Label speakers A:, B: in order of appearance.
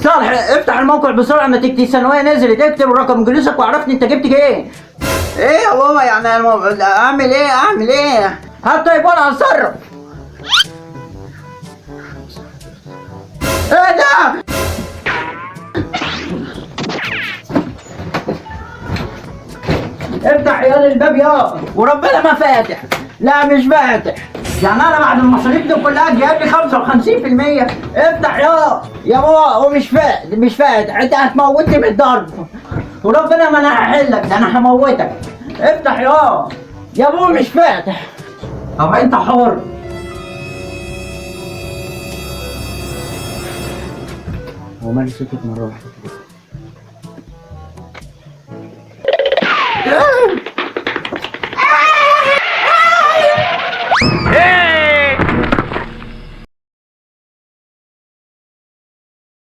A: صالح افتح الموقع بسرعة، ما تكتب الثانوية نزلت، اكتب رقم جلوسك وعرفني انت جبت ايه.
B: ايه يا بابا يعني اعمل ايه؟
A: هات طيب وانا هتصرف. ايه ده؟ افتح يا الباب يا، وربنا ما فاتح. لا مش فاتح. يعني انا بعد المصاريف دي كلها جايب لي 55%. افتح يا بابا، هو مش فاتح. انت هتموتني من الضرب، وربنا ما انا هحلك، ده انا هموتك. افتح يا بابا مش فاتح. طب انت حر. هو مالي سكت مرة واحدة كده؟